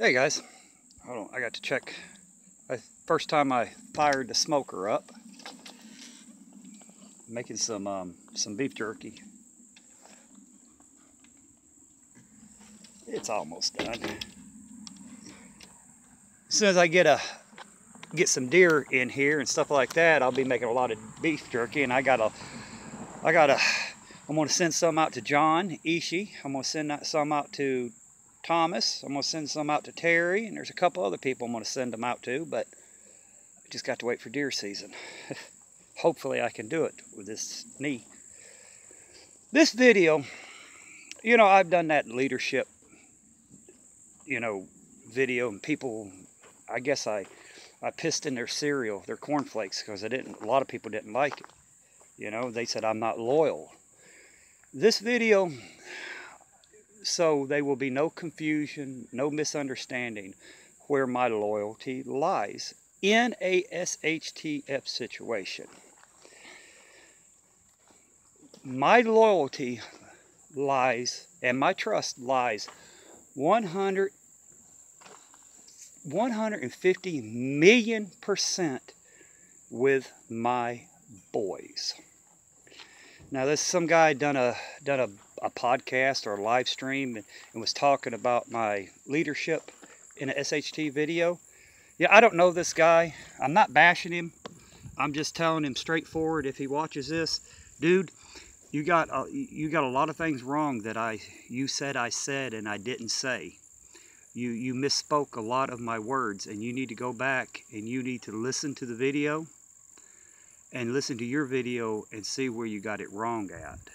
Hey guys, hold on, I got to check. First time I fired the smoker up, making some beef jerky. It's almost done. As soon as I get some deer in here and stuff like that, I'll be making a lot of beef jerky, and I'm gonna send some out to John Ishii. I'm gonna send some out to Thomas. I'm gonna send some out to Terry, and there's a couple other people I'm gonna send them out to, but I just got to wait for deer season. Hopefully I can do it with this knee. This video, I've done that leadership, video, and people, I guess I pissed in their cereal, their cornflakes, because a lot of people didn't like it. They said I'm not loyal. This video, so there will be no confusion, no misunderstanding where my loyalty lies in a SHTF situation. My loyalty lies, and my trust lies 150 million% with my boys. Now, there's some guy done a podcast or a live stream and was talking about my leadership in a SHT video. Yeah, I don't know this guy. I'm not bashing him. I'm just telling him straightforward. If he watches this, dude, you got a lot of things wrong that you said I said and I didn't say. You misspoke a lot of my words, and you need to go back and you need to listen to the video and listen to your video and see where you got it wrong at.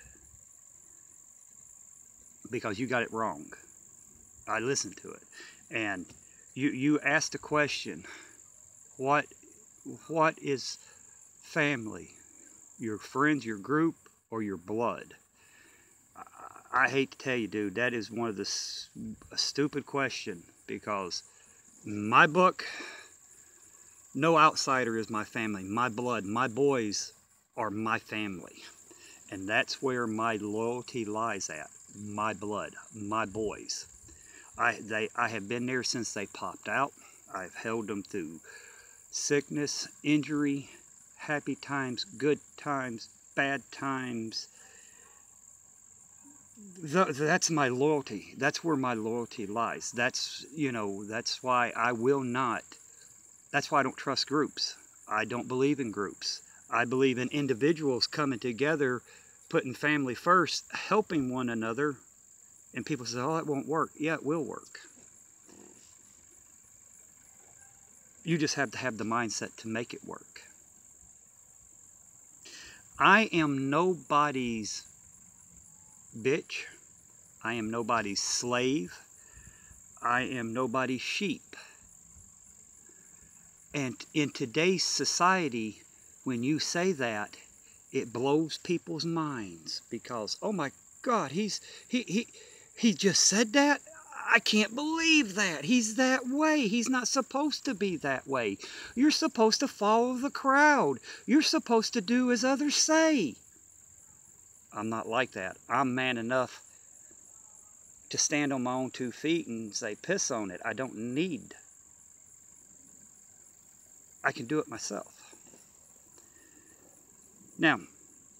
Because you got it wrong. I listened to it. And you asked the question, what is family? Your friends, your group, or your blood? I hate to tell you, dude, that is one of a stupid question, because in my book, no outsider is my family. My blood, my boys are my family. And that's where my loyalty lies at. My blood, my boys. I have been there since they popped out. I've held them through sickness, injury, happy times, good times, bad times. That's my loyalty. That's where my loyalty lies. That's why I will not. That's why I don't trust groups. I don't believe in groups. I believe in individuals coming together, putting family first, helping one another. And people say, oh, it won't work. Yeah, it will work. You just have to have the mindset to make it work. I am nobody's bitch. I am nobody's slave. I am nobody's sheep. And in today's society, when you say that, it blows people's minds, because, oh my God, he just said that? I can't believe that. He's that way. He's not supposed to be that way. You're supposed to follow the crowd. You're supposed to do as others say. I'm not like that. I'm man enough to stand on my own 2 feet and say, piss on it. I don't need. I can do it myself. Now,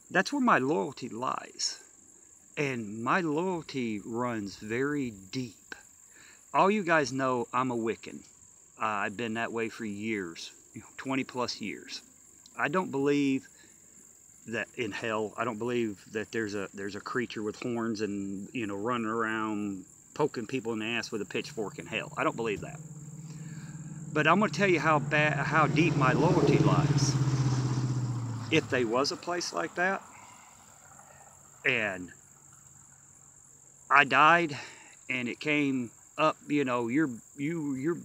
that's where my loyalty lies. And my loyalty runs very deep. All you guys know, I'm a Wiccan. I've been that way for years, 20 plus years. I don't believe that in hell. I don't believe that there's a creature with horns and running around poking people in the ass with a pitchfork in hell. I don't believe that. But I'm going to tell you how deep my loyalty lies. If there was a place like that, and I died, and it came up, you're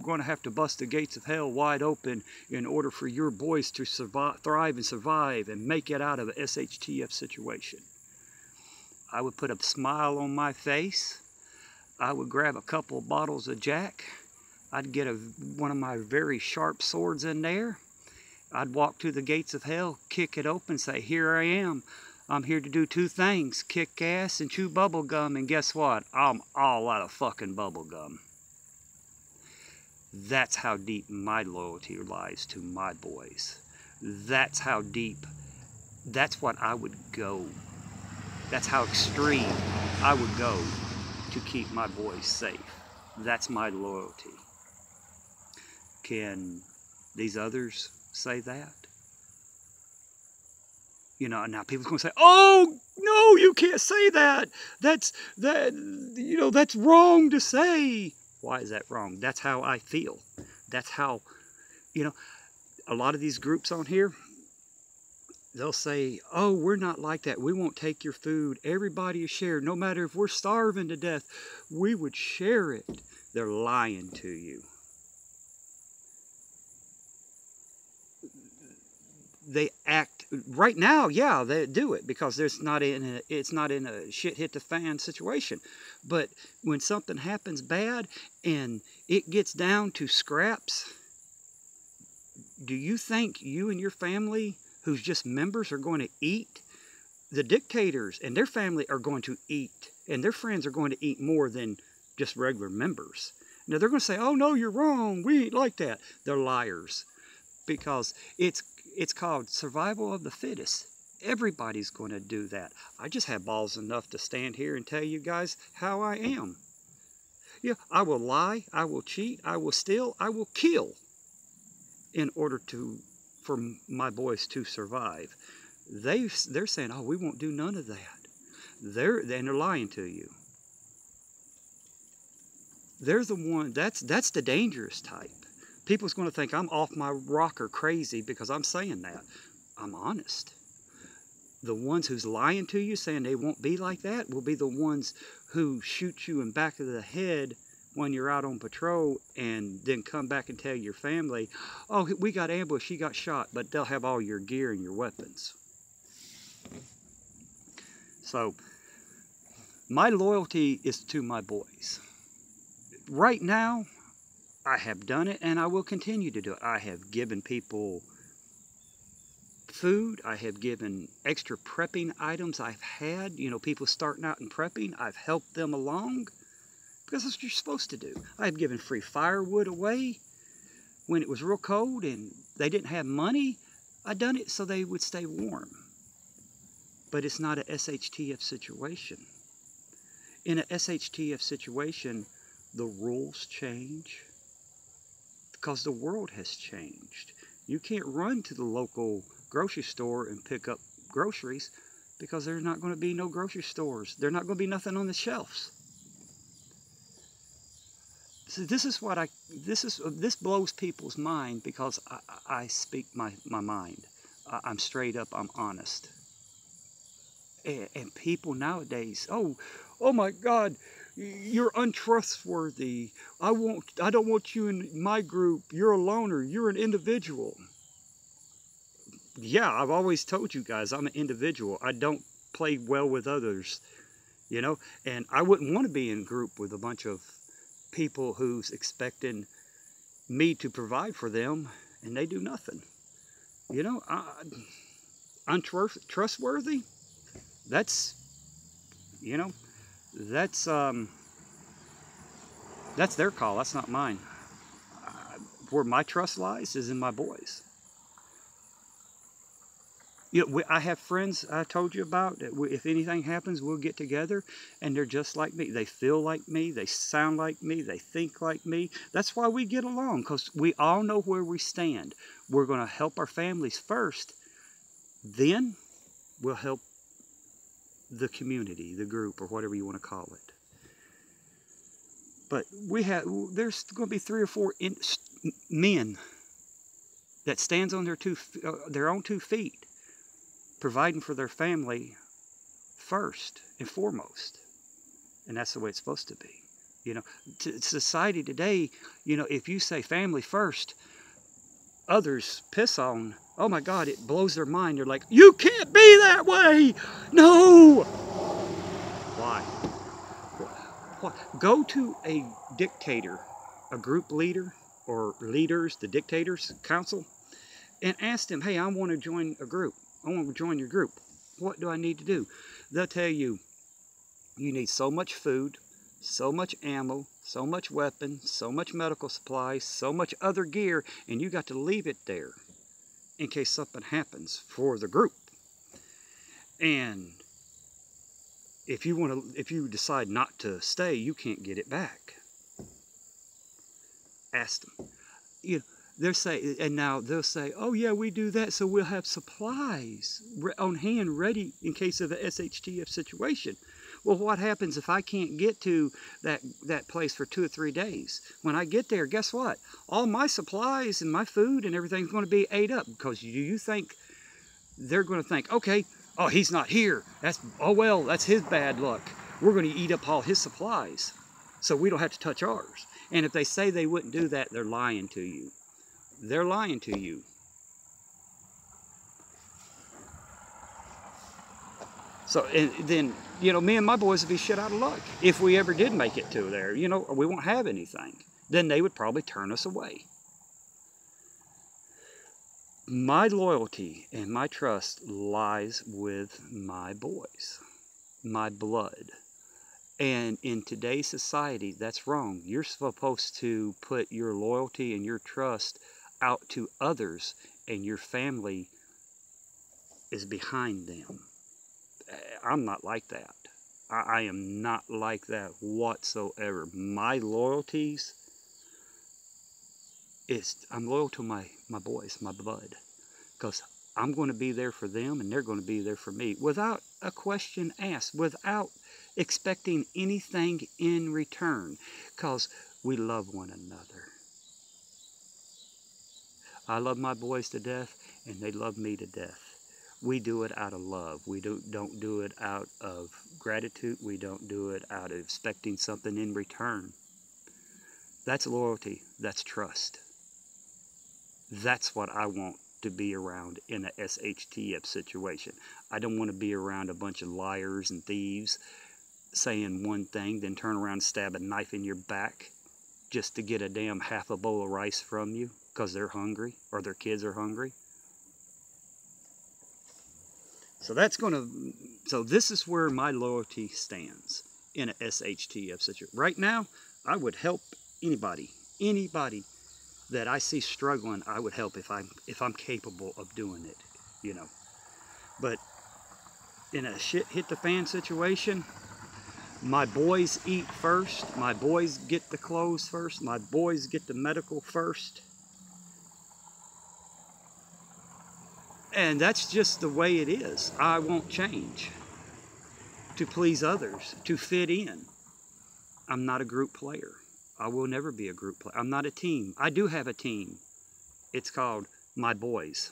going to have to bust the gates of hell wide open in order for your boys to thrive and make it out of a SHTF situation. I would put a smile on my face. I would grab a couple of bottles of Jack. I'd get one of my very sharp swords in there. I'd walk to the gates of hell, kick it open, say, here I am. I'm here to do 2 things, kick ass and chew bubble gum, and guess what? I'm all out of fucking bubble gum. That's how deep my loyalty lies to my boys. That's how deep, that's what I would go. That's how extreme I would go to keep my boys safe. That's my loyalty. Can these others say that? You know, now people's going to say, "Oh, no, you can't say that. That's wrong to say." Why is that wrong? That's how I feel. That's how, a lot of these groups on here, they'll say, "Oh, we're not like that. We won't take your food. Everybody is shared. No matter if we're starving to death, we would share it." They're lying to you. They act right now, yeah, they do it because it's not in a shit hit the fan situation. But when something happens bad and it gets down to scraps, do you think you and your family, who's just members, are going to eat? The dictators and their family are going to eat, and their friends are going to eat more than just regular members. Now they're going to say, "Oh no, you're wrong. We ain't like that." They're liars, because it's called survival of the fittest. Everybody's going to do that. I just have balls enough to stand here and tell you guys how I am. Yeah, I will lie, I will cheat, I will steal, I will kill in order for my boys to survive. They're saying, "Oh, we won't do none of that." They're lying to you. They're the one, that's the dangerous type. People's going to think I'm off my rocker crazy because I'm saying that. I'm honest. The ones who's lying to you, saying they won't be like that, will be the ones who shoot you in the back of the head when you're out on patrol, and then come back and tell your family, "Oh, we got ambushed, he got shot," but they'll have all your gear and your weapons. So, my loyalty is to my boys. Right now, I have done it, and I will continue to do it. I have given people food. I have given extra prepping items I've had. People starting out in prepping, I've helped them along because that's what you're supposed to do. I've given free firewood away when it was real cold and they didn't have money. I done it so they would stay warm. But it's not a SHTF situation. In a SHTF situation, the rules change, because the world has changed. You can't run to the local grocery store and pick up groceries because there's not going to be no grocery stores. There's not going to be nothing on the shelves. So this blows people's mind because I speak my mind. I'm straight up, I'm honest. And people nowadays, oh my God, you're untrustworthy. I don't want you in my group. You're a loner. You're an individual. Yeah, I've always told you guys I'm an individual. I don't play well with others, and I wouldn't want to be in a group with a bunch of people who's expecting me to provide for them and they do nothing. Untrustworthy. That's their call. That's not mine. Where my trust lies is in my boys. I have friends I told you about that if anything happens, we'll get together, and they're just like me. They feel like me. They sound like me. They think like me. That's why we get along, because we all know where we stand. We're going to help our families first. Then we'll help the community, the group, or whatever you want to call it. But there's going to be 3 or 4 men that stands on their own 2 feet, providing for their family first and foremost. And that's the way it's supposed to be. Society today, if you say family first, others piss on, oh my God, it blows their mind. They're like, "You can't be that way. No." Why? Go to a dictator, a group leader, or leaders, the dictators council, and ask them, "Hey, I want to join a group. I want to join your group. What do I need to do?" They'll tell you, you need so much food, so much ammo, so much weapons, so much medical supplies, so much other gear, and you got to leave it there in case something happens for the group. And if you decide not to stay, you can't get it back. Ask them. You know, they'll say, oh yeah, we do that so we'll have supplies on hand ready in case of a SHTF situation. Well, what happens if I can't get to that place for 2 or 3 days? When I get there, guess what? All my supplies and my food and everything's going to be ate up, because you think they're going to think, okay, oh, he's not here. That's his bad luck. We're going to eat up all his supplies so we don't have to touch ours. And if they say they wouldn't do that, they're lying to you. They're lying to you. So, and then, you know, me and my boys would be shit out of luck if we ever did make it to there. You know, we won't have anything. Then they would probably turn us away. My loyalty and my trust lies with my boys, my blood. And in today's society, that's wrong. You're supposed to put your loyalty and your trust out to others, and your family is behind them. I'm not like that. I am not like that whatsoever. My loyalties I'm loyal to my boys, my blood, because I'm going to be there for them and they're going to be there for me without a question asked, without expecting anything in return, because we love one another. I love my boys to death and they love me to death. We do it out of love. We don't do it out of gratitude. We don't do it out of expecting something in return. That's loyalty. That's trust. That's what I want to be around in a SHTF situation. I don't want to be around a bunch of liars and thieves saying one thing, then turn around and stab a knife in your back just to get a damn half a bowl of rice from you because they're hungry or their kids are hungry. So this is where my loyalty stands in a SHTF situation. Right now, I would help anybody that I see struggling. I would help if I'm capable of doing it, you know. But in a shit hit the fan situation, my boys eat first. My boys get the clothes first. My boys get the medical first. And that's just the way it is. I won't change to please others, to fit in. I'm not a group player. I will never be a group player. I'm not a team. I do have a team. It's called my boys.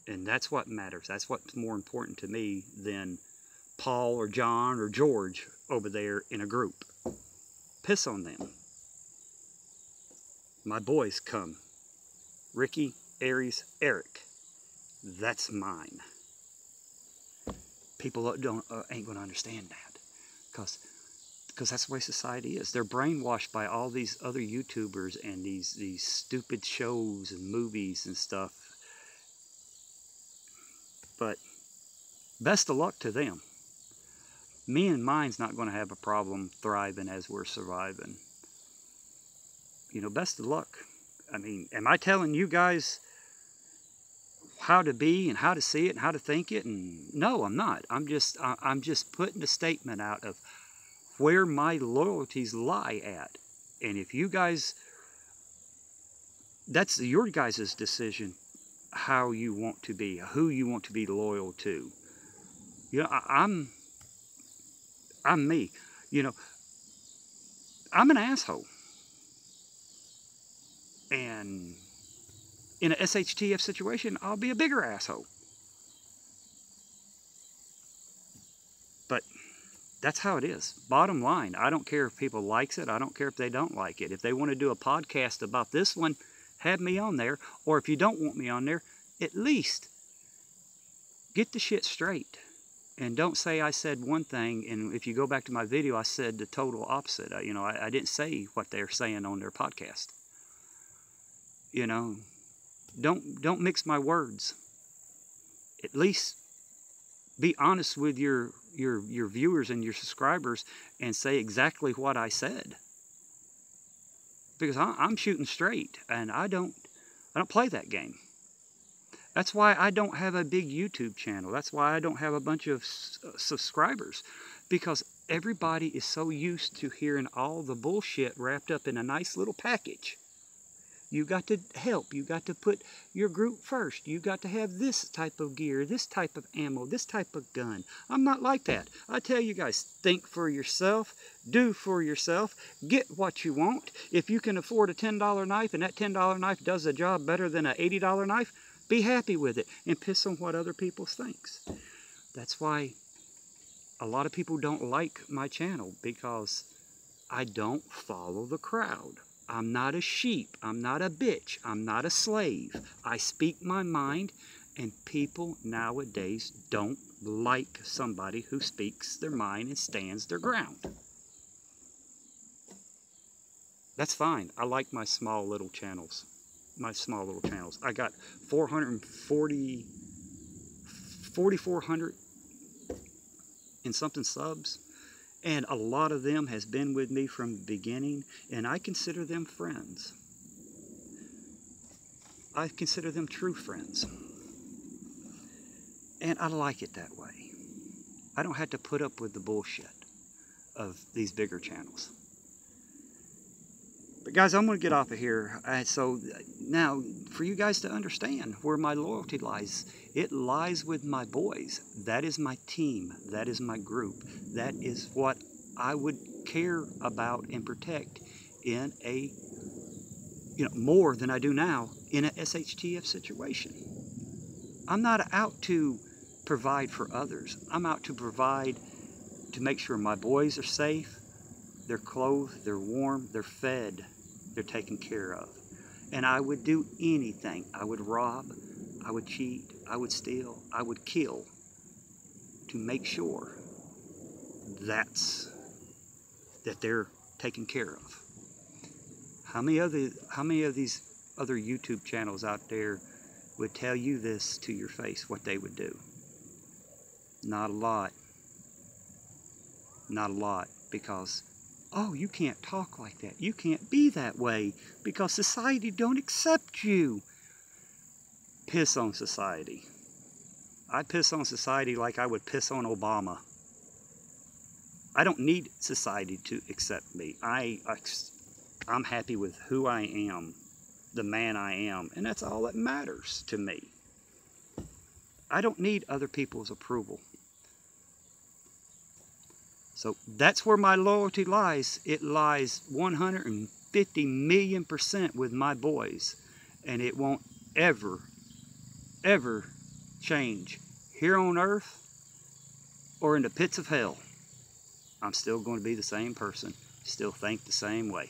And that's what matters. That's what's more important to me than Paul or John or George over there in a group. Piss on them. My boys come. Ricky, Aries, Eric. That's mine. People ain't going to understand that, because that's the way society is. They're brainwashed by all these other YouTubers and these stupid shows and movies and stuff. But best of luck to them. Me and mine's not going to have a problem thriving as we're surviving. You know, best of luck. I mean, am I telling you guys how to be and how to see it and how to think it? And no, I'm not. I'm just putting a statement out of where my loyalties lie at. And if you guys, that's your guys' decision, how you want to be, who you want to be loyal to. You know, I'm me. You know, I'm an asshole. And in a SHTF situation, I'll be a bigger asshole. But that's how it is. Bottom line, I don't care if people likes it. I don't care if they don't like it. If they want to do a podcast about this one, have me on there. Or if you don't want me on there, at least get the shit straight. And don't say I said one thing, and if you go back to my video, I said the total opposite. You know, I didn't say what they're saying on their podcast. You know, don't mix my words. At least be honest with your viewers and your subscribers and say exactly what I said. because I'm shooting straight, and I don't play that game. That's why I don't have a big YouTube channel. That's why I don't have a bunch of subscribers, because everybody is so used to hearing all the bullshit wrapped up in a nice little package. You got to help. You got to put your group first. You got to have this type of gear, this type of ammo, this type of gun. I'm not like that. I tell you guys, think for yourself, do for yourself, get what you want. If you can afford a $10 knife and that $10 knife does the job better than an $80 knife, be happy with it and piss on what other people thinks. That's why a lot of people don't like my channel, because I don't follow the crowd. I'm not a sheep. I'm not a bitch. I'm not a slave. I speak my mind, and people nowadays don't like somebody who speaks their mind and stands their ground. That's fine. I like my small little channels. I got 4,400 and something subs. And a lot of them has been with me from the beginning, and I consider them friends. I consider them true friends. And I like it that way. I don't have to put up with the bullshit of these bigger channels. But guys, I'm going to get off of here. So now, for you guys to understand where my loyalty lies, it lies with my boys. That is my team. That is my group. That is what I would care about and protect in a, more than I do now in a SHTF situation. I'm not out to provide for others. I'm out to provide to make sure my boys are safe, they're clothed, they're warm, they're fed, they're taken care of. And I would do anything. I would rob, I would cheat, I would steal, I would kill to make sure that they're taken care of. How many of these other YouTube channels out there would tell you this to your face, what they would do? Not a lot. Not a lot, because oh, you can't talk like that. You can't be that way because society don't accept you. Piss on society. I piss on society like I would piss on Obama. I don't need society to accept me. I'm happy with who I am, the man I am, and that's all that matters to me. I don't need other people's approval. So that's where my loyalty lies. It lies 150 million% with my boys. And it won't ever, ever change here on earth or in the pits of hell. I'm still going to be the same person, still think the same way.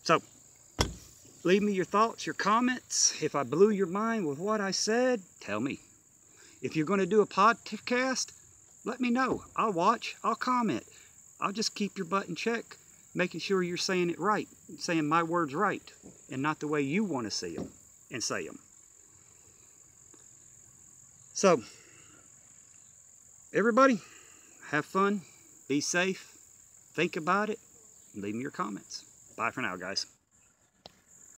So, leave me your thoughts, your comments. If I blew your mind with what I said, tell me. If you're going to do a podcast, let me know. I'll watch. I'll comment. I'll just keep your butt in check, making sure you're saying it right, saying my words right, and not the way you want to see them and say them. So, everybody, have fun, be safe, think about it, and leave me your comments. Bye for now, guys.